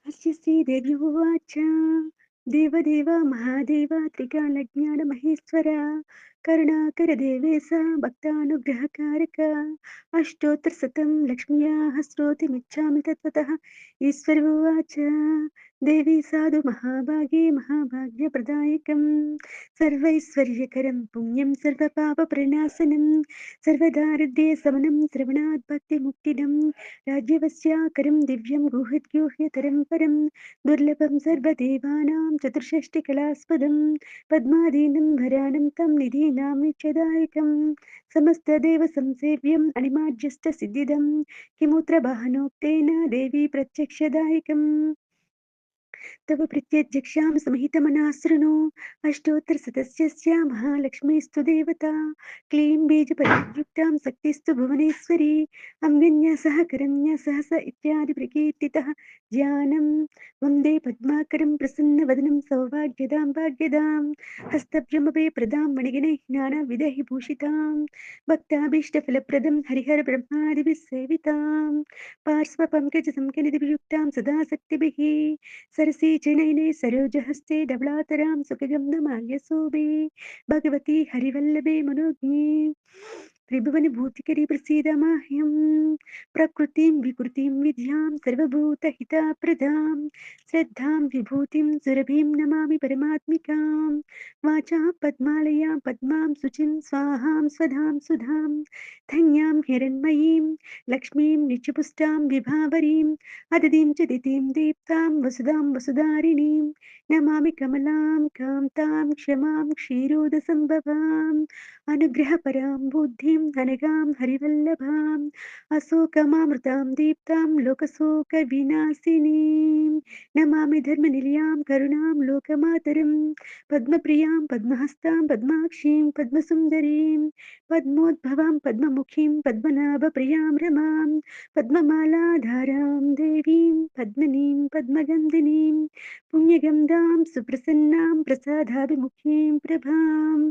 अस्य श्रीदेव्युवाच देवदेव महादेव त्रिकालज्ञानमहेश्वर करुणाकरदेवेश भक्तानुग्रहकारक अष्टोत्तरशतं लक्ष्म्याः स्तोत्रमिच्छामि तत्त्वतः ईश्वर उवाच देवी साधु महाभागे महाभाग्यप्रदायकं सर्वैश्वर्यकरं पुण्यं सर्वपापप्रणाशनं सर्वदारिद्र्यशमनं श्रवणात् भक्तिमुक्तिदं राज्यवस्याकरं दिव्यं गुह्यतरं परं दुर्लभं सर्वदेवानां चतुष्षष्टिकलास्पदं पद्मादीनं भरानं तं निधीनां नित्यदायकं समस्तदेवसंसेव्यम् अणिमाज्यष्टसिद्धिदं किमुत्र वाहनोक्तेन देवी प्रत्यक्षदायकम् तव प्रीत्यध्यक्षां समिहितमनः शृणु अष्टोत्तरशतस्य महालक्ष्मीस्तु देवता क्लीं बीजपरियुक्तां शक्तिस्तु भुवनेश्वरी अङ्गन्या सह करण्या सहस इत्यादि प्रकीर्तितः ज्ञानं वन्दे पद्माकरं प्रसन्नवदनं सौभाग्यदां भाग्यदां हस्तभ्यमपि प्रदां मणिगणैः नानाविधैः भूषितां भक्ताभीष्टफलप्रदं हरिहरब्रह्मादिभिः सेवितां पार्श्वपङ्कजसंकनिधिभियुक्तां सदा शक्तिभिः सरसी चनैने सरोजहस्ते धवलातरां सुखगं नमार्यसोभे भगवती हरिवल्लभे मनोज्ञे त्रिभुवनि भूतिकरी प्रसीद माह्यं प्रकृतिं विकृतिं विद्यां सर्वभूतहितप्रदां श्रद्धां विभूतिं सुरभिं नमामि परमात्मिकां वाचा पद्मालयां पद्मां शुचिं स्वाहां स्वधां सुधां धन्यां हिरण्मयीं लक्ष्मीं नित्यपुष्टां विभावरीं अदितिं च दितिं दीप्तां वसुधां वसुधारिणीं नमामि कमलां कान्तां क्षमां क्षीरोदसम्भवाम् अनुग्रहपरां बुद्धिं अनगां हरिवल्लभाम् अशोकमामृतां दीप्तां लोकशोकविनाशिनीं नमामि धर्मनिलयां करुणां लोकमातरं पद्मप्रियां पद्महस्तां पद्माक्षीं पद्मसुन्दरीं पद्मोद्भवां पद्ममुखीं पद्मनाभप्रियां रमां पद्ममालाधारां देवीं पद्मनीं पद्मगन्धिनीं पुण्यगन्धां सुप्रसन्नां प्रसादाभिमुखीं प्रभाम्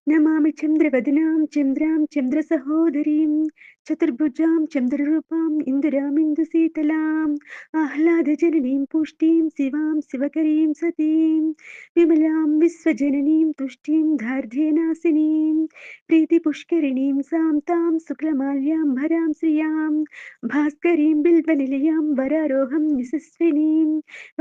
नमामि चन्द्रवदनां चन्द्रां चन्द्रसहोदरीं चतुर्भुजां चन्द्ररूपां इन्दुरामिन्दुशीतलाम् आह्लादजननीं पुष्टिं शिवां शिवकरीं सतीं विमलां विश्वजननीं तुष्टिं धार्ढ्यनाशिनीं प्रीतिपुष्करिणीं सान्तां शुक्लमाल्याम्बरां श्रियां भास्करीं बिल्वनिलयां वरारोहं यशस्विनीं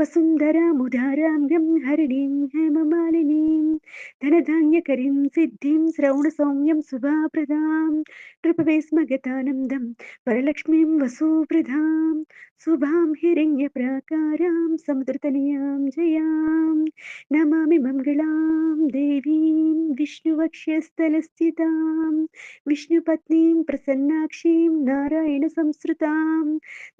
वसुन्धरामुदारां गंहरिणीं हेममालिनीं धनधान्यकरीं सिद्धिं श्रवणसौम्यं शुभाप्रदां कृपवेस्मगतानन्दं वरलक्ष्मीं वसुप्रदां शुभां हिरण्यप्राकारां समुद्रतनयां जयां नमामि मङ्गलां देवीं विष्णुवक्षस्थलस्थितां विष्णुपत्नीं प्रसन्नाक्षीं नारायणसंस्कृतां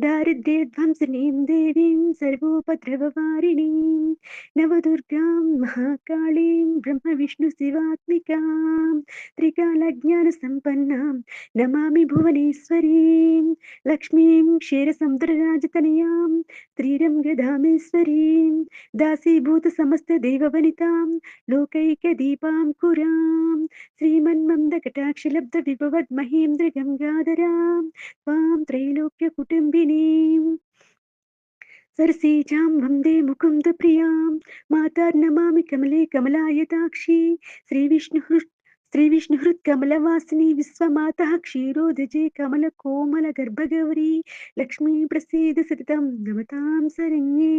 दारिद्र्यध्वंसिनीं देवीं सर्वोपद्रववारिणीं नवदुर्गां महाकालीं ब्रह्मविष्णुशिवात्मिकां त्रिकालज्ञानसम्पन्नां नमामि भुवनेश्वरीं लक्ष्मीं क्षीरसमुद्रराजतनयां श्रीरङ्गधामेश्वरीं दासीभूतसमस्तदेववनितां लोकैकदीपां कुरां श्रीमन्मन्दकटाक्षलब्धविभवद्महेन्द्रगङ्गाधरां त्वां त्रैलोक्यकुटुम्बिनीं सरसीजां वन्दे मुकुन्दप्रियां मातार्नमामि कमले कमलायताक्षी श्रीविष्णुहृत्कमलवासिनी विश्वमातः क्षीरोदजे कमलकोमलगर्भगौरी लक्ष्मी प्रसीद सततं नमतां शरण्ये